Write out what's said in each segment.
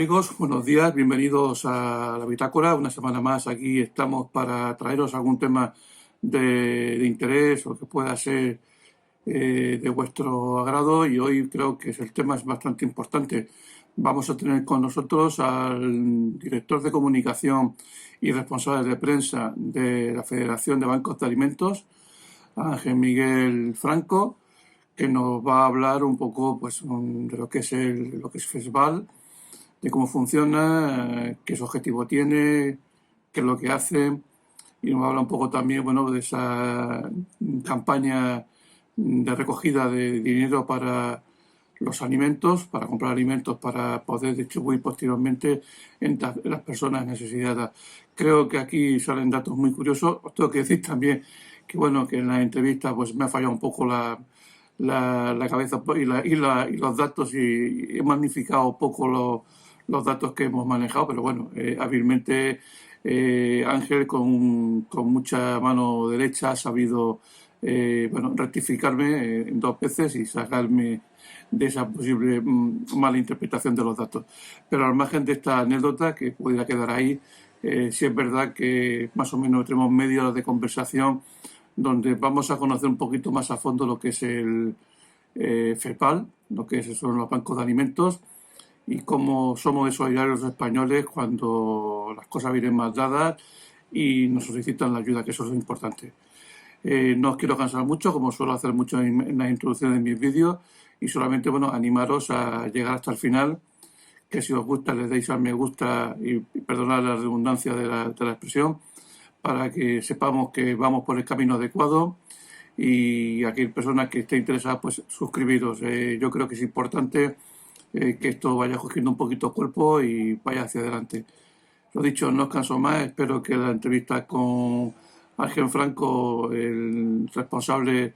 amigos, buenos días, bienvenidos a la Bitácora. Una semana más aquí estamos para traeros algún tema de interés o que pueda ser de vuestro agrado, y hoy creo que el tema es bastante importante. Vamos a tener con nosotros al director de comunicación y responsable de prensa de la Federación de Bancos de Alimentos, Ángel Miguel Franco, que nos va a hablar un poco pues, de lo que es FESVAL, de cómo funciona, qué su objetivo tiene, qué es lo que hace, y nos habla un poco también, bueno, de esa campaña de recogida de dinero para los alimentos, para comprar alimentos para poder distribuir posteriormente en las personas necesitadas. Creo que aquí salen datos muy curiosos. Os tengo que decir también que, bueno, que en la entrevista pues me ha fallado un poco la cabeza y los datos, y he magnificado un poco los datos que hemos manejado, pero bueno, hábilmente Ángel con mucha mano derecha ha sabido bueno, rectificarme en 2 veces y sacarme de esa posible mala interpretación de los datos. Pero al margen de esta anécdota que pudiera quedar ahí, sí es verdad que más o menos tenemos media hora de conversación donde vamos a conocer un poquito más a fondo lo que es el FEPAL, lo que son los bancos de alimentos, y cómo somos de solidarios los españoles cuando las cosas vienen mal dadas y nos solicitan la ayuda, que eso es importante. No os quiero cansar mucho, como suelo hacer mucho en las introducciones de mis vídeos, y solamente, bueno, animaros a llegar hasta el final, que si os gusta le deis al me gusta y perdonad la redundancia de la expresión, para que sepamos que vamos por el camino adecuado, y a aquella persona que esté interesada, pues suscribiros. Yo creo que es importante que esto vaya cogiendo un poquito cuerpo y vaya hacia adelante. Lo dicho, no os canso más, espero que la entrevista con Ángel Franco, el responsable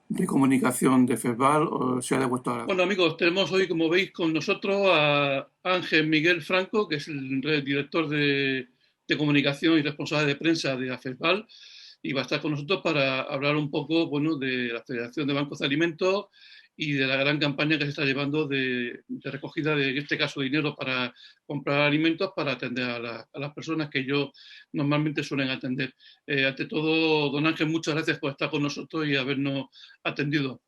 de comunicación de FESVAL, sea de vuestro agrado. Bueno, amigos, tenemos hoy, como veis, con nosotros a Ángel Miguel Franco, que es el director de comunicación y responsable de prensa de AFESVAL, y va a estar con nosotros para hablar un poco, bueno, de la Federación de Bancos de Alimentos y de la gran campaña que se está llevando de recogida de, en este caso, dinero para comprar alimentos para atender a las personas que ellos normalmente suelen atender. Ante todo, don Ángel, muchas gracias por estar con nosotros y habernos atendido.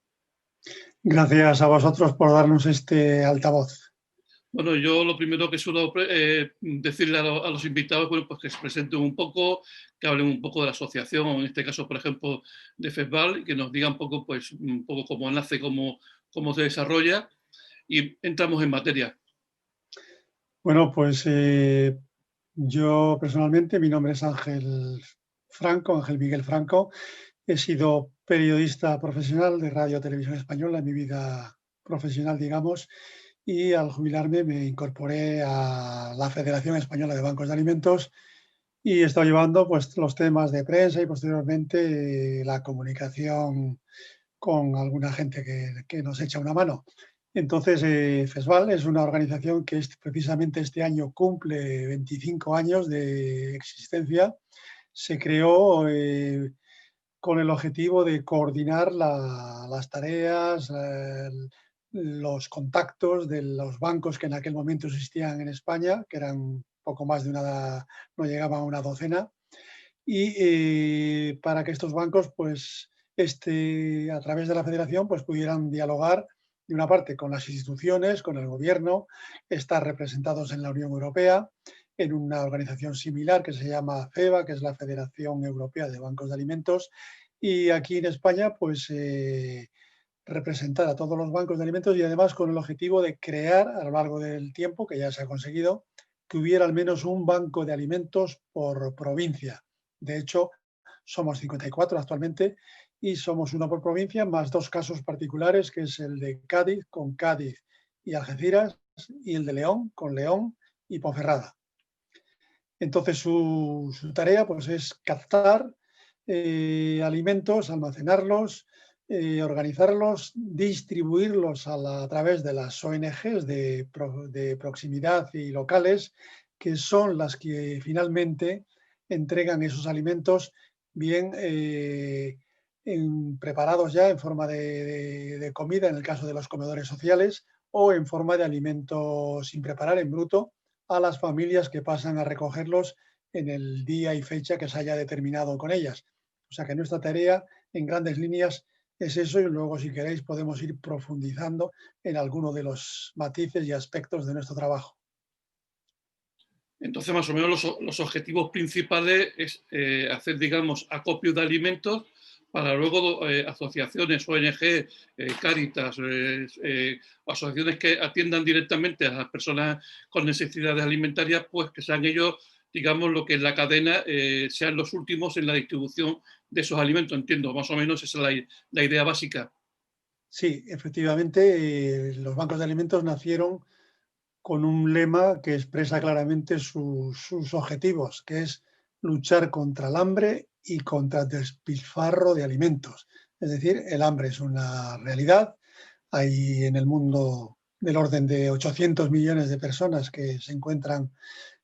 Gracias a vosotros por darnos este altavoz. Bueno, yo lo primero que suelo decirle a los invitados, bueno, pues que se presenten un poco, que hablen un poco de la asociación, o en este caso, por ejemplo, de FESVAL, y que nos digan un poco, pues, un poco cómo nace, cómo se desarrolla, y entramos en materia. Bueno, pues yo personalmente, mi nombre es Ángel Franco, Ángel Miguel Franco. He sido periodista profesional de Radio Televisión Española en mi vida profesional, digamos, y al jubilarme me incorporé a la Federación Española de Bancos de Alimentos y he estado llevando pues, los temas de prensa y posteriormente la comunicación con alguna gente que nos echa una mano. Entonces, FESVAL es una organización que precisamente este año cumple 25 años de existencia. Se creó con el objetivo de coordinar las tareas, los contactos de los bancos que en aquel momento existían en España, que eran poco más de no llegaban a una docena, y para que estos bancos, pues, a través de la federación, pues pudieran dialogar de una parte con las instituciones, con el gobierno, estar representados en la Unión Europea, en una organización similar que se llama FEBA, que es la Federación Europea de Bancos de Alimentos, y aquí en España, pues representar a todos los bancos de alimentos y además con el objetivo de crear a lo largo del tiempo, que ya se ha conseguido, que hubiera al menos un banco de alimentos por provincia. De hecho, somos 54 actualmente y somos uno por provincia, más 2 casos particulares, que es el de Cádiz, con Cádiz y Algeciras, y el de León, con León y Ponferrada. Entonces, su tarea pues, es captar alimentos, almacenarlos, organizarlos, distribuirlos a través de las ONGs de proximidad y locales, que son las que finalmente entregan esos alimentos bien preparados ya en forma de comida, en el caso de los comedores sociales, o en forma de alimento sin preparar, en bruto, a las familias que pasan a recogerlos en el día y fecha que se haya determinado con ellas. O sea que nuestra tarea, en grandes líneas, es eso, y luego, si queréis, podemos ir profundizando en alguno de los matices y aspectos de nuestro trabajo. Entonces, más o menos los objetivos principales es hacer, digamos, acopio de alimentos para luego asociaciones, ONG, Cáritas, asociaciones que atiendan directamente a las personas con necesidades alimentarias, pues que sean ellos, digamos, lo que en la cadena sean los últimos en la distribución de esos alimentos. Entiendo, más o menos esa es la idea básica. Sí, efectivamente, los bancos de alimentos nacieron con un lema que expresa claramente sus objetivos, que es luchar contra el hambre y contra el despilfarro de alimentos. Es decir, el hambre es una realidad. Hay en el mundo del orden de 800 millones de personas que se encuentran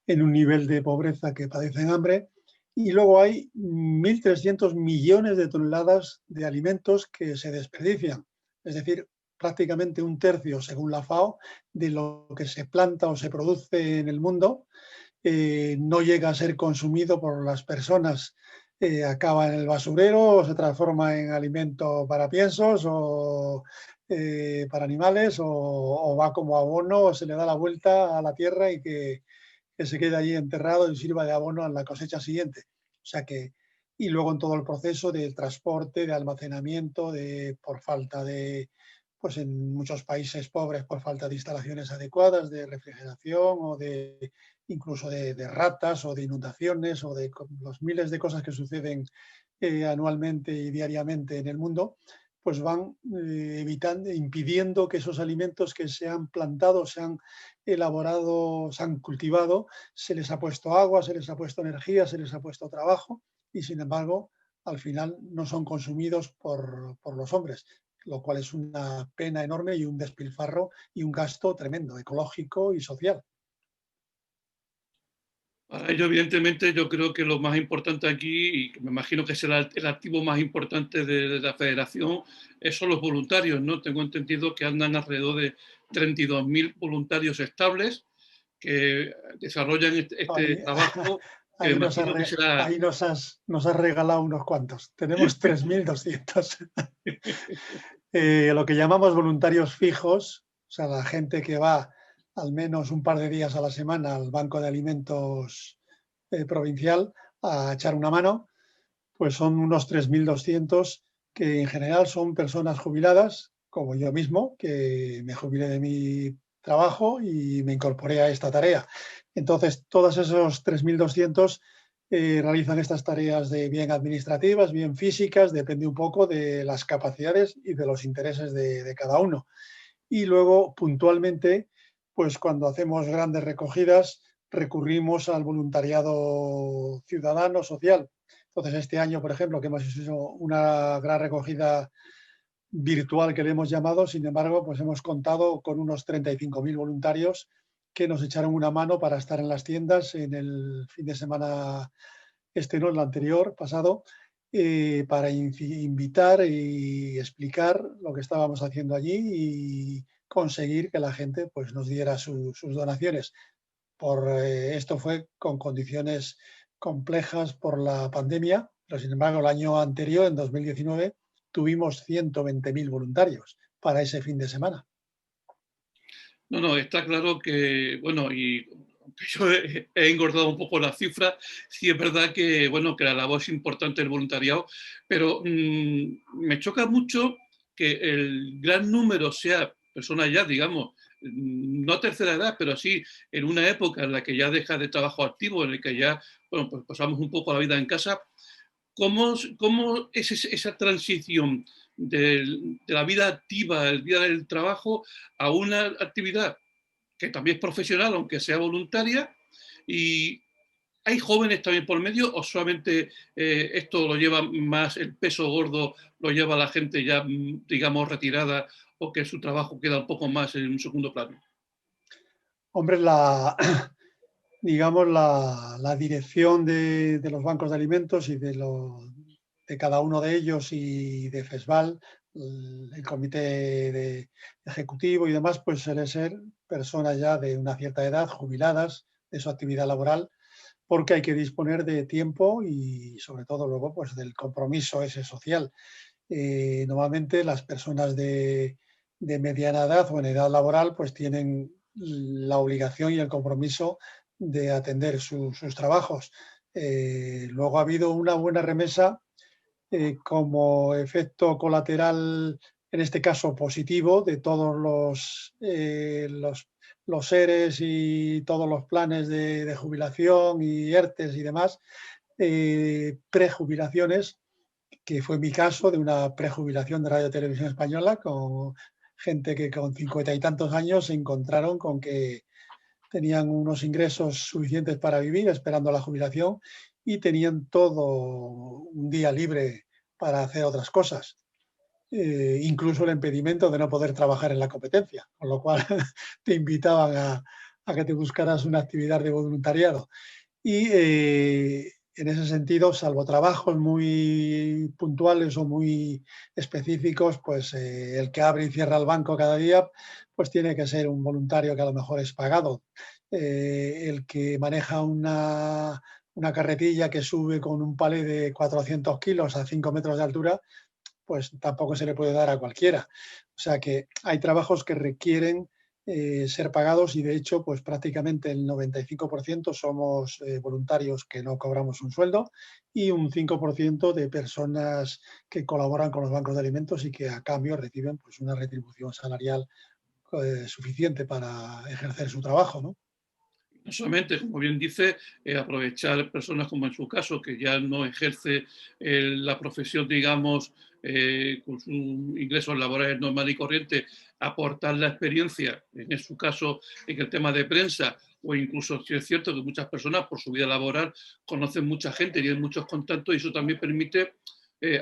en un nivel de pobreza, que padecen hambre. Y luego hay 1.300 millones de toneladas de alimentos que se desperdician. Es decir, prácticamente un tercio, según la FAO, de lo que se planta o se produce en el mundo no llega a ser consumido por las personas. Acaba en el basurero o se transforma en alimento para piensos o para animales, o va como abono, o se le da la vuelta a la tierra y que se quede allí enterrado y sirva de abono a la cosecha siguiente. O sea que, y luego en todo el proceso de transporte, de almacenamiento, por falta de, pues en muchos países pobres, por falta de instalaciones adecuadas de refrigeración o de incluso de ratas o de inundaciones o de los miles de cosas que suceden anualmente y diariamente en el mundo, pues van evitando, impidiendo que esos alimentos que se han plantado, se han elaborado, se han cultivado, se les ha puesto agua, se les ha puesto energía, se les ha puesto trabajo, y sin embargo, al final no son consumidos por los hombres, lo cual es una pena enorme y un despilfarro y un gasto tremendo, ecológico y social. Para ello, evidentemente, yo creo que lo más importante aquí, y que me imagino que será el activo más importante de la federación, son los voluntarios, ¿no? Tengo entendido que andan alrededor de 32.000 voluntarios estables que desarrollan este Ahí, trabajo, que me ahí, imagino que será... ahí nos has regalado unos cuantos. Tenemos 3.200. Lo que llamamos voluntarios fijos, o sea, la gente que va al menos un par de días a la semana al Banco de Alimentos provincial a echar una mano, pues son unos 3.200 que en general son personas jubiladas, como yo mismo, que me jubilé de mi trabajo y me incorporé a esta tarea. Entonces, todos esos 3.200 realizan estas tareas de bien administrativas, bien físicas, depende un poco de las capacidades y de los intereses de cada uno. Y luego, puntualmente, pues cuando hacemos grandes recogidas, recurrimos al voluntariado ciudadano social. Entonces, este año, por ejemplo, que hemos hecho una gran recogida virtual que le hemos llamado, sin embargo, pues hemos contado con unos 35.000 voluntarios que nos echaron una mano para estar en las tiendas en el fin de semana no, el anterior, pasado, para invitar y explicar lo que estábamos haciendo allí y conseguir que la gente pues, nos diera sus donaciones. Esto fue con condiciones complejas por la pandemia, pero sin embargo el año anterior, en 2019, tuvimos 120.000 voluntarios para ese fin de semana. No, no, está claro que, bueno, y aunque yo he engordado un poco las cifras, sí es verdad que, bueno, que la labor es importante del voluntariado, pero me choca mucho que el gran número sea personas ya, digamos, no tercera edad, pero sí en una época en la que ya deja de trabajo activo, en la que ya, bueno, pues pasamos un poco la vida en casa. ¿Cómo es esa transición de la vida activa, el día del trabajo, a una actividad que también es profesional, aunque sea voluntaria? ¿Y hay jóvenes también por medio o solamente esto lo lleva más, el peso gordo lo lleva la gente ya, digamos, retirada o que su trabajo queda un poco más en un segundo plano? Hombre, digamos, la dirección de los bancos de alimentos y de cada uno de ellos y de FESVAL, el comité ejecutivo y demás, pues suele ser personas ya de una cierta edad, jubiladas de su actividad laboral, porque hay que disponer de tiempo y sobre todo luego pues del compromiso ese social. Normalmente las personas de mediana edad o en edad laboral pues tienen la obligación y el compromiso de atender sus trabajos. Luego ha habido una buena remesa como efecto colateral, en este caso positivo, de todos los ERES y todos los planes de jubilación y ERTES y demás, prejubilaciones, que fue mi caso de una prejubilación de Radio Televisión Española, con gente que con 50 y tantos años se encontraron con que tenían unos ingresos suficientes para vivir esperando la jubilación y tenían todo un día libre para hacer otras cosas. Incluso el impedimento de no poder trabajar en la competencia, con lo cual te invitaban a que te buscaras una actividad de voluntariado. Y en ese sentido, salvo trabajos muy puntuales o muy específicos, pues el que abre y cierra el banco cada día, pues tiene que ser un voluntario que a lo mejor es pagado. El que maneja una carretilla que sube con un palé de 400 kilos a 5 metros de altura, pues tampoco se le puede dar a cualquiera. O sea que hay trabajos que requieren ser pagados y de hecho pues prácticamente el 95% somos voluntarios que no cobramos un sueldo y un 5% de personas que colaboran con los bancos de alimentos y que a cambio reciben pues una retribución salarial suficiente para ejercer su trabajo, ¿no? No solamente, como bien dice, aprovechar personas como en su caso, que ya no ejerce la profesión, digamos, con sus ingresos laborales normal y corriente, aportar la experiencia, en su caso, en el tema de prensa, o incluso si es cierto que muchas personas por su vida laboral conocen mucha gente, tienen muchos contactos y eso también permite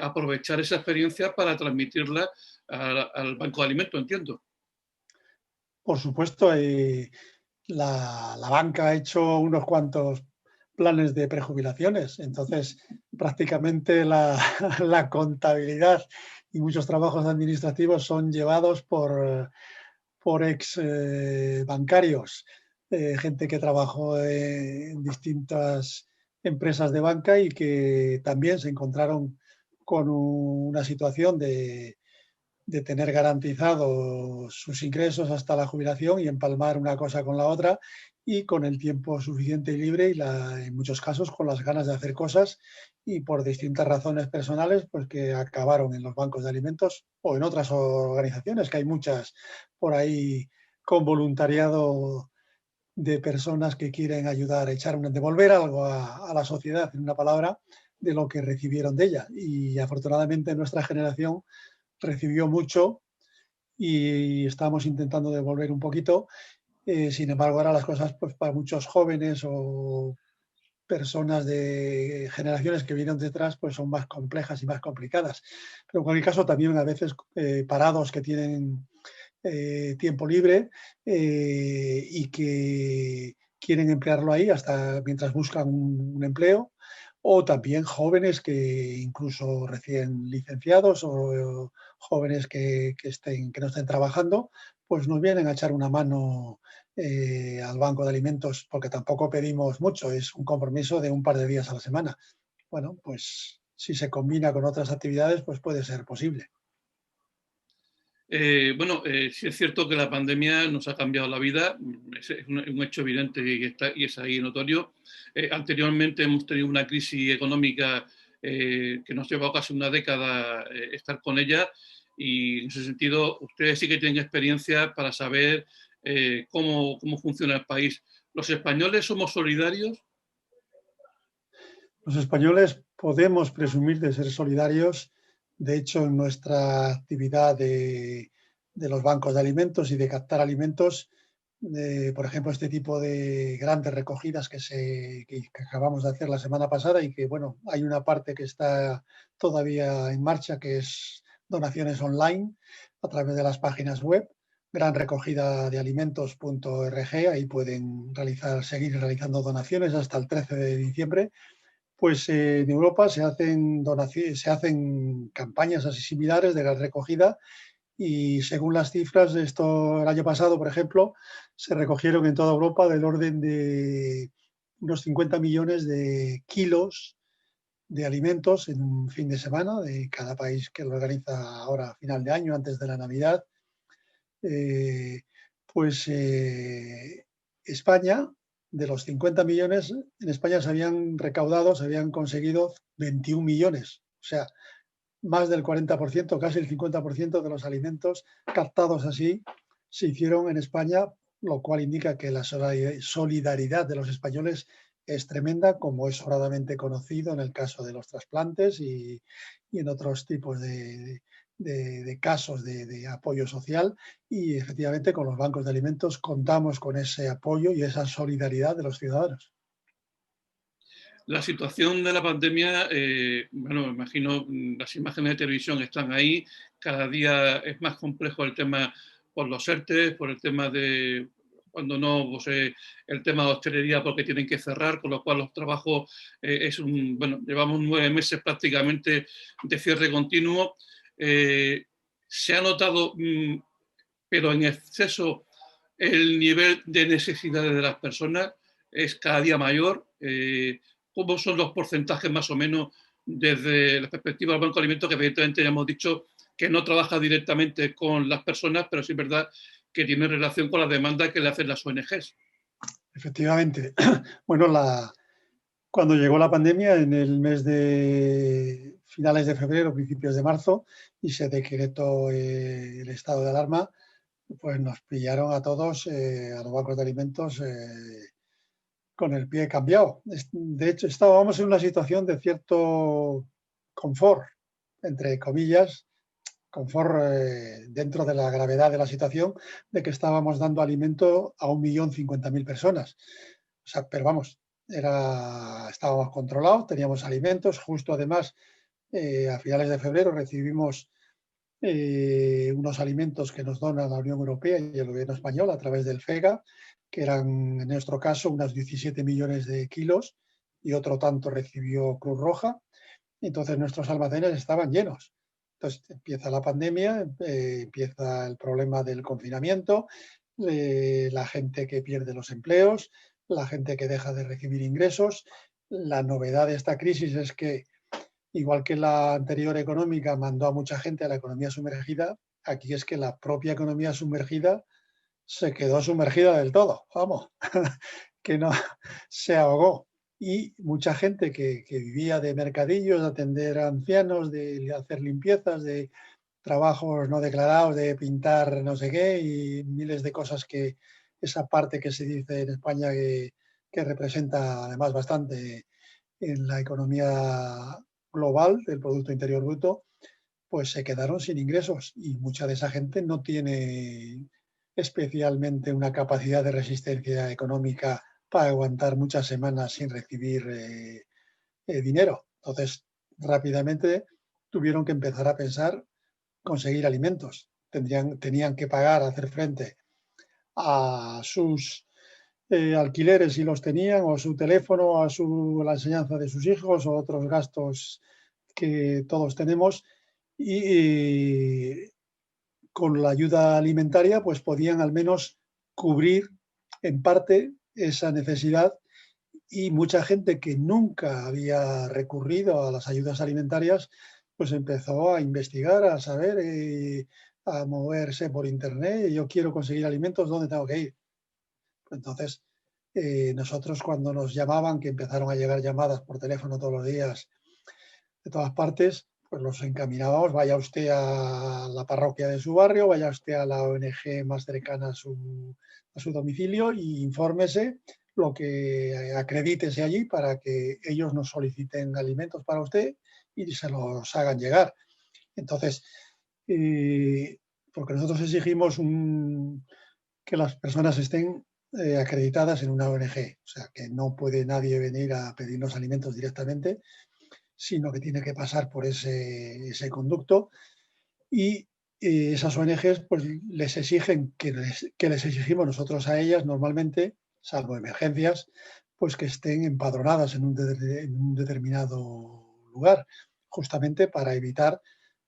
aprovechar esa experiencia para transmitirla al Banco de Alimentos, entiendo. Por supuesto, la banca ha hecho unos cuantos planes de prejubilaciones, entonces prácticamente la contabilidad y muchos trabajos administrativos son llevados por ex bancarios, gente que trabajó en distintas empresas de banca y que también se encontraron con una situación de tener garantizados sus ingresos hasta la jubilación y empalmar una cosa con la otra y con el tiempo suficiente y libre y en muchos casos con las ganas de hacer cosas y por distintas razones personales pues que acabaron en los bancos de alimentos o en otras organizaciones, que hay muchas por ahí con voluntariado de personas que quieren ayudar, devolver algo a la sociedad, en una palabra, de lo que recibieron de ella. Y afortunadamente nuestra generación recibió mucho y estamos intentando devolver un poquito. Sin embargo, ahora las cosas pues, para muchos jóvenes o personas de generaciones que vienen detrás pues son más complejas y más complicadas. Pero en cualquier caso, también a veces parados que tienen tiempo libre y que quieren emplearlo ahí hasta mientras buscan un empleo, o también jóvenes que incluso recién licenciados o jóvenes que no estén trabajando, pues nos vienen a echar una mano al banco de alimentos, porque tampoco pedimos mucho, es un compromiso de un par de días a la semana. Bueno, pues si se combina con otras actividades, pues puede ser posible. Sí es cierto que la pandemia nos ha cambiado la vida, es un hecho evidente y es ahí notorio. Anteriormente hemos tenido una crisis económica que nos llevó casi una década estar con ella y en ese sentido ustedes sí que tienen experiencia para saber cómo funciona el país. ¿Los españoles somos solidarios? Los españoles podemos presumir de ser solidarios. De hecho, en nuestra actividad de los bancos de alimentos y de captar alimentos, por ejemplo, este tipo de grandes recogidas que acabamos de hacer la semana pasada y que, bueno, hay una parte que está todavía en marcha, que es donaciones online a través de las páginas web, gran recogida de alimentos.org, ahí pueden seguir realizando donaciones hasta el 13 de diciembre. Pues en Europa se hacen campañas así similares de la recogida Y según las cifras, el año pasado, por ejemplo, se recogieron en toda Europa del orden de unos 50 millones de kilos de alimentos en un fin de semana de cada país que lo organiza ahora a final de año, antes de la Navidad. Eh, pues España, de los 50 millones, en España se habían conseguido 21 millones. O sea, más del 40%, casi el 50% de los alimentos captados así se hicieron en España, lo cual indica que la solidaridad de los españoles es tremenda, como es sobradamente conocido en el caso de los trasplantes y en otros tipos de casos de apoyo social. Y efectivamente con los bancos de alimentos contamos con ese apoyo y esa solidaridad de los ciudadanos. La situación de la pandemia, bueno, me imagino las imágenes de televisión están ahí, cada día es más complejo el tema por los ERTE, por el tema de, cuando no, pues, el tema de hostelería porque tienen que cerrar, con lo cual los trabajos bueno, llevamos 9 meses prácticamente de cierre continuo. Se ha notado, pero en exceso, el nivel de necesidades de las personas es cada día mayor. ¿Cómo son los porcentajes más o menos desde la perspectiva del Banco de Alimentos, que evidentemente ya hemos dicho que no trabaja directamente con las personas, pero sí es verdad que tiene relación con las demandas que le hacen las ONGs? Efectivamente. Bueno, cuando llegó la pandemia en el mes de finales de febrero, principios de marzo, y se decretó el estado de alarma, pues nos pillaron a todos, a los bancos de alimentos, con el pie cambiado. De hecho, estábamos en una situación de cierto confort, entre comillas, confort dentro de la gravedad de la situación, de que estábamos dando alimento a 1.050.000 personas. O sea, pero vamos, estábamos controlados, teníamos alimentos. Justo además, a finales de febrero recibimos unos alimentos que nos dona la Unión Europea y el gobierno español a través del FEGA, que eran en nuestro caso unos 17 millones de kilos, y otro tanto recibió Cruz Roja. Entonces nuestros almacenes estaban llenos. Entonces empieza la pandemia, empieza el problema del confinamiento, la gente que pierde los empleos, la gente que deja de recibir ingresos. La novedad de esta crisis es que, igual que la anterior económica mandó a mucha gente a la economía sumergida, aquí es que la propia economía sumergida se quedó sumergida del todo, vamos, que no se ahogó. Y mucha gente que vivía de mercadillos, de atender a ancianos, de hacer limpiezas, de trabajos no declarados, de pintar no sé qué, y miles de cosas, que esa parte que se dice en España que representa además bastante en la economía global del Producto Interior Bruto, pues se quedaron sin ingresos, y mucha de esa gente no tiene especialmente una capacidad de resistencia económica para aguantar muchas semanas sin recibir dinero. Entonces, rápidamente tuvieron que empezar a pensar conseguir alimentos. Tenían que pagar, hacer frente a sus alquileres si los tenían, o su teléfono, a la enseñanza de sus hijos, o otros gastos que todos tenemos. Y con la ayuda alimentaria pues podían al menos cubrir en parte esa necesidad, y mucha gente que nunca había recurrido a las ayudas alimentarias pues empezó a investigar, a saber, a moverse por internet. Yo quiero conseguir alimentos, ¿dónde tengo que ir? Entonces, nosotros, cuando nos llamaban, que empezaron a llegar llamadas por teléfono todos los días de todas partes, pues los encaminábamos: vaya usted a la parroquia de su barrio, vaya usted a la ONG más cercana a su domicilio, y infórmese, lo que acredítese allí, para que ellos nos soliciten alimentos para usted y se los hagan llegar. Entonces, porque nosotros exigimos que las personas estén acreditadas en una ONG, o sea, que no puede nadie venir a pedirnos alimentos directamente, sino que tiene que pasar por ese conducto. Y esas ONGs pues les exigen, que les exigimos nosotros a ellas normalmente, salvo emergencias, pues que estén empadronadas en un determinado lugar, justamente para evitar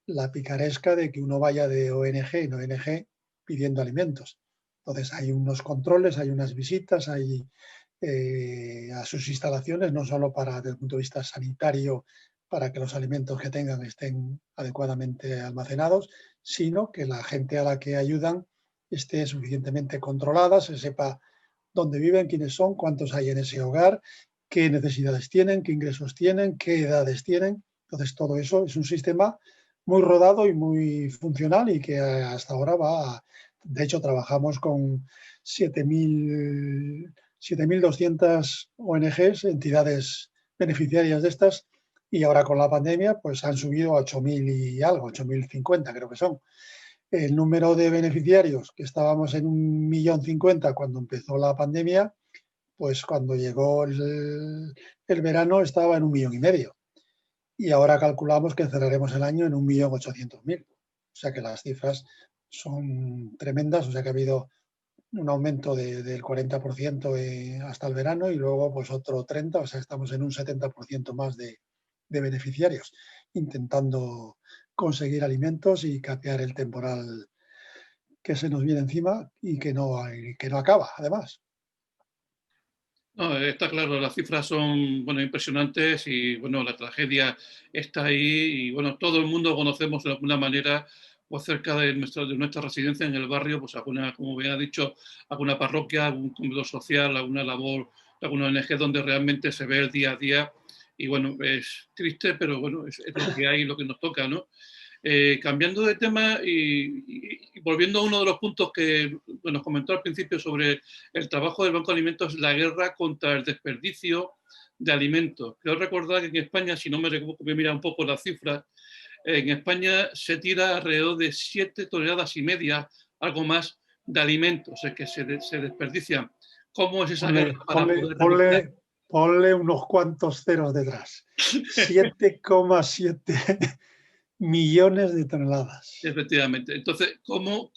la picaresca de que uno vaya de ONG en ONG pidiendo alimentos. Entonces hay unos controles, hay unas visitas, hay a sus instalaciones, no solo desde el punto de vista sanitario, para que los alimentos que tengan estén adecuadamente almacenados, sino que la gente a la que ayudan esté suficientemente controlada, se sepa dónde viven, quiénes son, cuántos hay en ese hogar, qué necesidades tienen, qué ingresos tienen, qué edades tienen. Entonces, todo eso es un sistema muy rodado y muy funcional y que hasta ahora va. De hecho, trabajamos con 7.200 ONGs, entidades beneficiarias de estas, y ahora con la pandemia pues han subido a 8.000 y algo, 8.050 creo que son. El número de beneficiarios, que estábamos en 1.050.000 cuando empezó la pandemia, pues cuando llegó el verano estaba en 1.500.000. Y ahora calculamos que cerraremos el año en 1.800.000. O sea que las cifras son tremendas, o sea que ha habido un aumento del 40% hasta el verano y luego pues otro 30%, o sea estamos en un 70% más de beneficiarios, intentando conseguir alimentos y capear el temporal que se nos viene encima y que no acaba, además. No, está claro, las cifras son, bueno, impresionantes y, bueno, la tragedia está ahí y, bueno, todo el mundo conocemos de alguna manera, pues cerca de nuestra residencia en el barrio, pues alguna, como bien ha dicho, alguna parroquia, algún comedor social, alguna labor, alguna ONG donde realmente se ve el día a día y, bueno, es triste, pero, bueno, es lo que hay, lo que nos toca, ¿no? Cambiando de tema y volviendo a uno de los puntos que nos comentó al principio sobre el trabajo del Banco de Alimentos, la guerra contra el desperdicio de alimentos. Quiero recordar que en España, si no me equivoco, voy a mirar un poco las cifras, en España se tira alrededor de 7,5 toneladas, algo más, de alimentos, es que se desperdician. ¿Cómo es esa guerra para poder recuperar? Ponle unos cuantos ceros detrás. 7,7 millones de toneladas. Efectivamente. Entonces, ¿cómo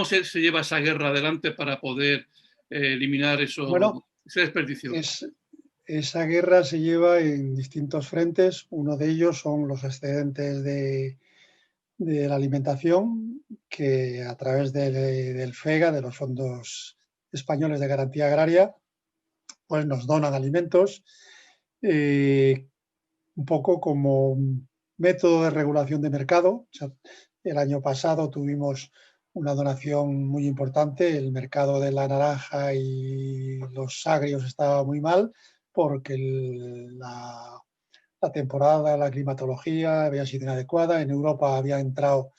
se lleva esa guerra adelante para poder eliminar Bueno, ese desperdicio? esa guerra se lleva en distintos frentes. Uno de ellos son los excedentes de la alimentación, que a través del FEGA, de los Fondos Españoles de Garantía Agraria, pues nos donan alimentos, un poco como método de regulación de mercado. O sea, el año pasado tuvimos una donación muy importante, el mercado de la naranja y los agrios estaba muy mal porque la temporada, la climatología había sido inadecuada. En Europa había entrado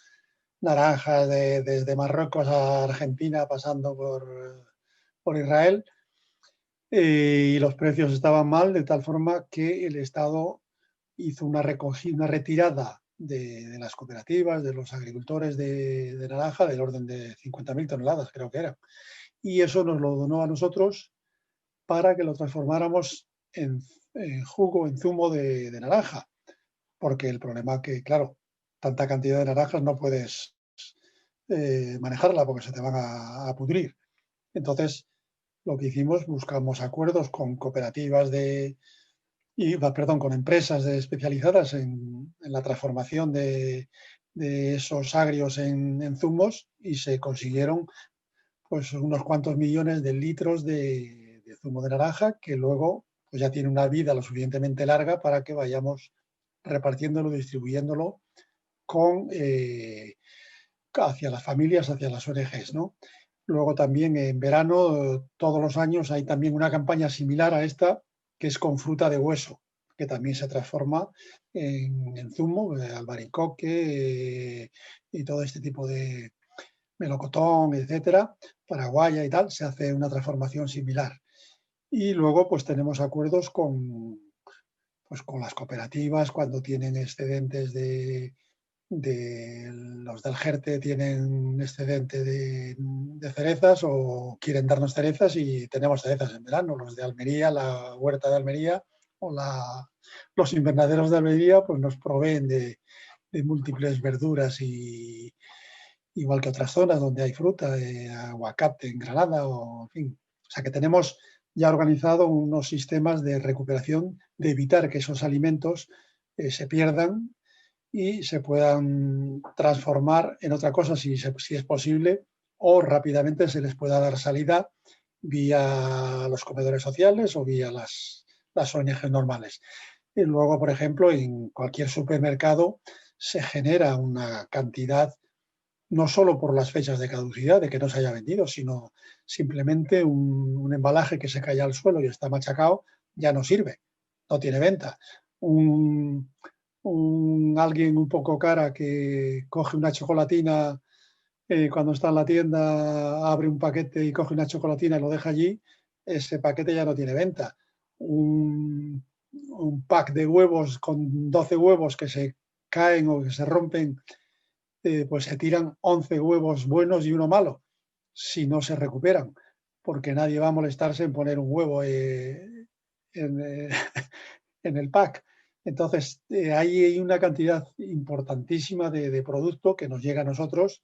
naranjas desde Marruecos a Argentina pasando por Israel, y los precios estaban mal, de tal forma que el Estado hizo una retirada de las cooperativas, de los agricultores de naranja, del orden de 50.000 toneladas, creo que era. Y eso nos lo donó a nosotros para que lo transformáramos en jugo, en zumo de naranja. Porque el problema es que, claro, tanta cantidad de naranjas no puedes manejarla porque se te van a pudrir. Entonces, lo que hicimos, buscamos acuerdos con cooperativas con empresas especializadas en la transformación de esos agrios en zumos, y se consiguieron pues unos cuantos millones de litros de zumo de naranja, que luego pues ya tiene una vida lo suficientemente larga para que vayamos repartiéndolo, distribuyéndolo hacia las familias, hacia las ONGs, ¿no? Luego también en verano, todos los años, hay también una campaña similar a esta, que es con fruta de hueso, que también se transforma en zumo, albaricoque y todo este tipo de melocotón, etcétera, paraguaya y tal, se hace una transformación similar. Y luego pues tenemos acuerdos con las cooperativas cuando tienen excedentes de los del Jerte, tienen un excedente de cerezas o quieren darnos cerezas, y tenemos cerezas en verano. Los de Almería, la huerta de Almería o los invernaderos de Almería pues nos proveen de múltiples verduras, y igual que otras zonas donde hay fruta, aguacate en Granada, o en fin. O sea que tenemos ya organizado unos sistemas de recuperación, de evitar que esos alimentos se pierdan y se puedan transformar en otra cosa si es posible, o rápidamente se les pueda dar salida vía los comedores sociales o vía las ONG normales. Y luego, por ejemplo, en cualquier supermercado se genera una cantidad, no solo por las fechas de caducidad, de que no se haya vendido, sino simplemente un embalaje que se cae al suelo y está machacado, ya no sirve, no tiene venta. Alguien un poco cara que coge una chocolatina cuando está en la tienda, abre un paquete y coge una chocolatina y lo deja allí, ese paquete ya no tiene venta. Un pack de huevos con 12 huevos que se caen o que se rompen, pues se tiran 11 huevos buenos y uno malo, si no se recuperan, porque nadie va a molestarse en poner un huevo en el pack. Entonces, hay una cantidad importantísima de producto que nos llega a nosotros,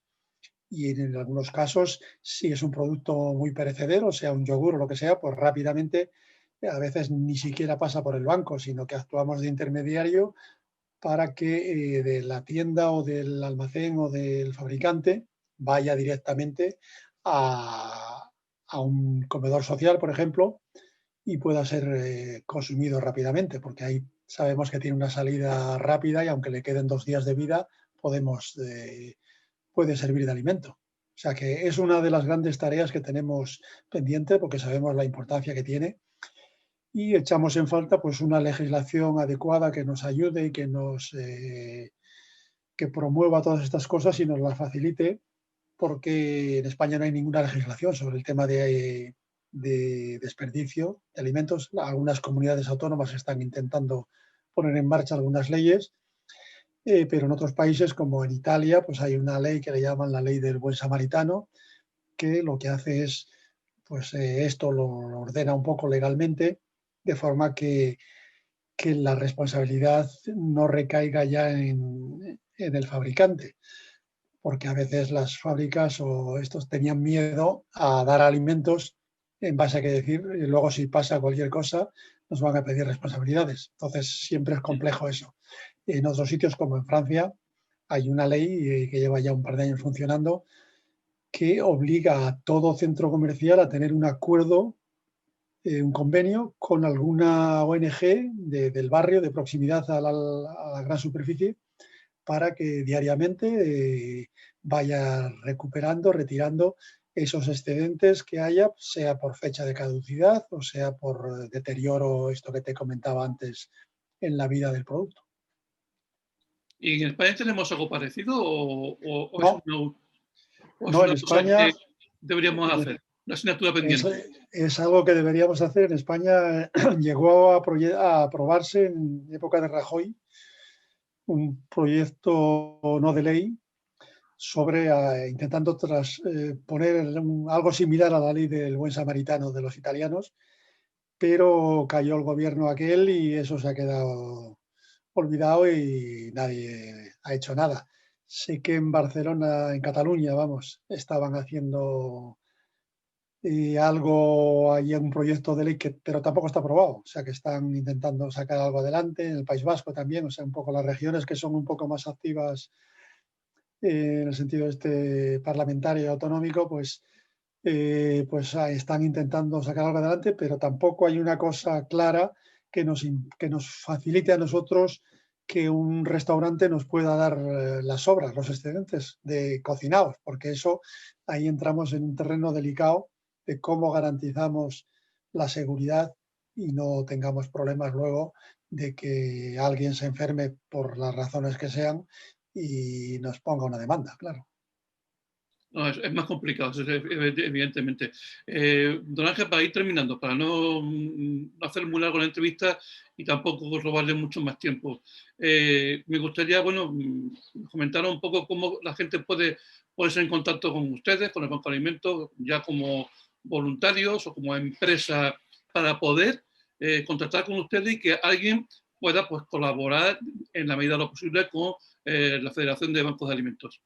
y en algunos casos, si es un producto muy perecedero, sea un yogur o lo que sea, pues rápidamente a veces ni siquiera pasa por el banco, sino que actuamos de intermediario para que de la tienda o del almacén o del fabricante vaya directamente a un comedor social, por ejemplo, y pueda ser consumido rápidamente, porque ahí sabemos que tiene una salida rápida y aunque le queden 2 días de vida, puede servir de alimento. O sea que es una de las grandes tareas que tenemos pendiente porque sabemos la importancia que tiene y echamos en falta pues una legislación adecuada que nos ayude y que promueva todas estas cosas y nos las facilite, porque en España no hay ninguna legislación sobre el tema de desperdicio de alimentos. Algunas comunidades autónomas están intentando poner en marcha algunas leyes, pero en otros países, como en Italia, pues hay una ley que le llaman la ley del buen samaritano, que lo que hace es, pues esto lo ordena un poco legalmente, de forma que la responsabilidad no recaiga ya en el fabricante, porque a veces las fábricas o estos tenían miedo a dar alimentos en base a qué decir, y luego si pasa cualquier cosa nos van a pedir responsabilidades. Entonces siempre es complejo eso. En otros sitios, como en Francia, hay una ley que lleva ya un par de años funcionando que obliga a todo centro comercial a tener un acuerdo, un convenio con alguna ONG del barrio de proximidad a la gran superficie, para que diariamente vaya recuperando, retirando esos excedentes que haya, sea por fecha de caducidad o sea por deterioro, esto que te comentaba antes, en la vida del producto. ¿Y en España tenemos algo parecido o es No, una en cosa España que deberíamos hacer? Una asignatura pendiente. es algo que deberíamos hacer. En España llegó a aprobarse en época de Rajoy un proyecto no de ley sobre intentando poner algo similar a la ley del buen samaritano de los italianos, pero cayó el gobierno aquel y eso se ha quedado olvidado y nadie ha hecho nada. Sé que en Barcelona, en Cataluña, vamos, estaban haciendo algo, hay un proyecto de ley pero tampoco está aprobado, o sea que están intentando sacar algo adelante, en el País Vasco también, o sea, un poco las regiones que son un poco más activas en el sentido parlamentario y autonómico, pues están intentando sacar algo adelante, pero tampoco hay una cosa clara que nos facilite a nosotros que un restaurante nos pueda dar las sobras, los excedentes de cocinados, porque eso, ahí entramos en un terreno delicado de cómo garantizamos la seguridad y no tengamos problemas luego de que alguien se enferme por las razones que sean y nos ponga una demanda, claro. No, es más complicado, evidentemente. Don Ángel, para ir terminando, para no hacer muy largo la entrevista y tampoco robarle mucho más tiempo, me gustaría, bueno, comentar un poco cómo la gente puede ponerse en contacto con ustedes, con el Banco de Alimentos, ya como voluntarios o como empresa, para poder contactar con ustedes y que alguien pueda pues, colaborar en la medida de lo posible con la Federación de Bancos de Alimentos.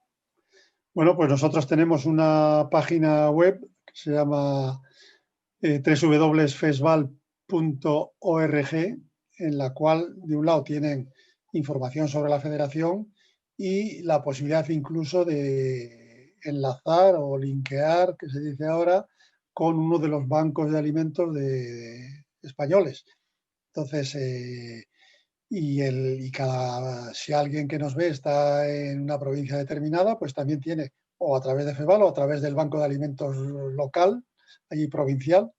Bueno, pues nosotros tenemos una página web que se llama www.fesval.org, en la cual, de un lado, tienen información sobre la federación y la posibilidad incluso de enlazar o linkear, que se dice ahora, con uno de los bancos de alimentos de españoles. Entonces, si alguien que nos ve está en una provincia determinada, pues también tiene, o a través de FEVAL o a través del Banco de Alimentos local, allí provincial,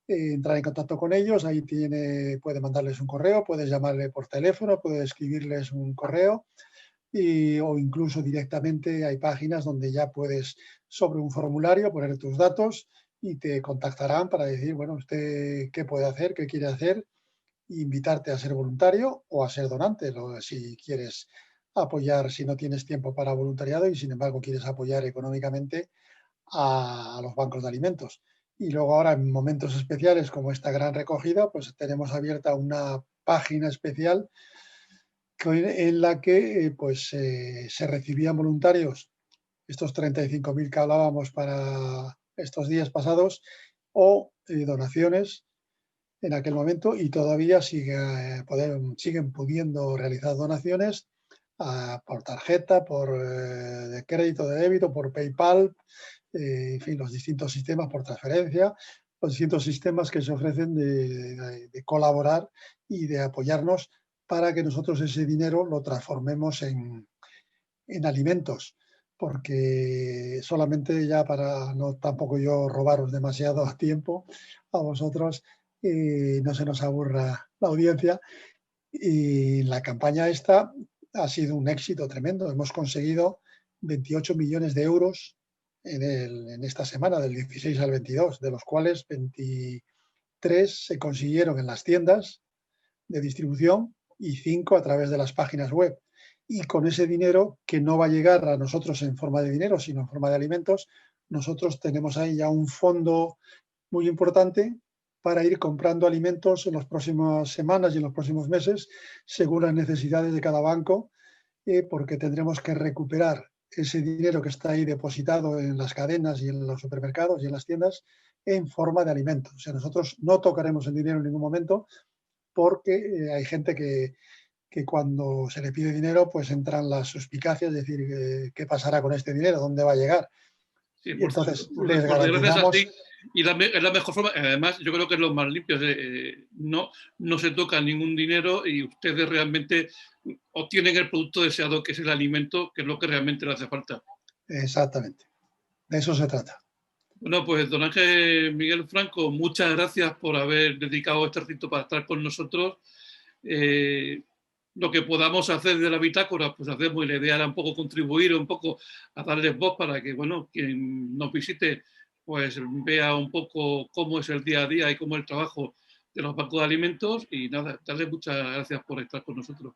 entrar en contacto con ellos, ahí puede mandarles un correo, puedes llamarle por teléfono, puedes escribirles un correo o incluso directamente hay páginas donde ya puedes sobre un formulario poner tus datos y te contactarán para decir, bueno, usted qué puede hacer, qué quiere hacer, e invitarte a ser voluntario o a ser donante, si quieres apoyar, si no tienes tiempo para voluntariado y sin embargo quieres apoyar económicamente a los bancos de alimentos. Y luego ahora en momentos especiales como esta gran recogida, pues tenemos abierta una página especial en la que se recibían voluntarios, estos 35.000 que hablábamos para estos días pasados, o donaciones en aquel momento, y todavía siguen pudiendo realizar donaciones por tarjeta, por de crédito, de débito, por PayPal, en fin, los distintos sistemas por transferencia, los distintos sistemas que se ofrecen de colaborar y de apoyarnos para que nosotros ese dinero lo transformemos en alimentos, porque solamente ya para no tampoco yo robaros demasiado tiempo a vosotros, no se nos aburra la audiencia. Y la campaña esta ha sido un éxito tremendo. Hemos conseguido 28 millones de euros en esta semana, del 16 al 22, de los cuales 23 se consiguieron en las tiendas de distribución y 5 a través de las páginas web. Y con ese dinero, que no va a llegar a nosotros en forma de dinero, sino en forma de alimentos, nosotros tenemos ahí ya un fondo muy importante para ir comprando alimentos en las próximas semanas y en los próximos meses, según las necesidades de cada banco, porque tendremos que recuperar ese dinero que está ahí depositado en las cadenas y en los supermercados y en las tiendas en forma de alimentos. O sea, nosotros no tocaremos el dinero en ningún momento, porque hay gente que cuando se le pide dinero, pues entran las suspicacias, es decir, ¿qué pasará con este dinero? ¿Dónde va a llegar? Sí, Y entonces por les desgracia es garantizamos... así. Y es la mejor forma. Además, yo creo que es lo más limpio. No se toca ningún dinero y ustedes realmente obtienen el producto deseado, que es el alimento, que es lo que realmente le hace falta. Exactamente. De eso se trata. Bueno, pues don Ángel Miguel Franco, muchas gracias por haber dedicado este ratito para estar con nosotros. Lo que podamos hacer de la bitácora, pues hacemos, y la idea era un poco contribuir un poco a darles voz para que, bueno, quien nos visite, pues vea un poco cómo es el día a día y cómo es el trabajo de los bancos de alimentos. Y nada, darles muchas gracias por estar con nosotros.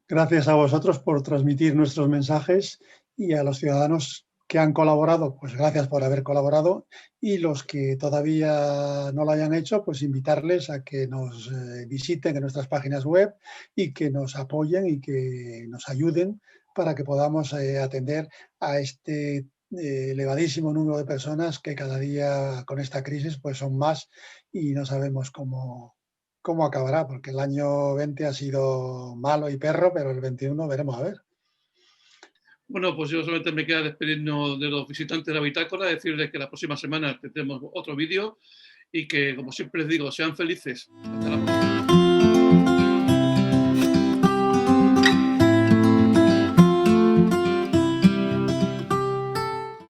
Gracias a vosotros por transmitir nuestros mensajes, y a los ciudadanos que han colaborado, pues gracias por haber colaborado, y los que todavía no lo hayan hecho, pues invitarles a que nos visiten en nuestras páginas web y que nos apoyen y que nos ayuden para que podamos atender a este elevadísimo número de personas que cada día con esta crisis pues son más, y no sabemos cómo acabará, porque el año 20 ha sido malo y perro, pero el 21 veremos a ver. Bueno, pues yo solamente me queda despedirnos de los visitantes de la bitácora, decirles que la próxima semana tendremos otro vídeo y que, como siempre les digo, sean felices. Hasta la próxima.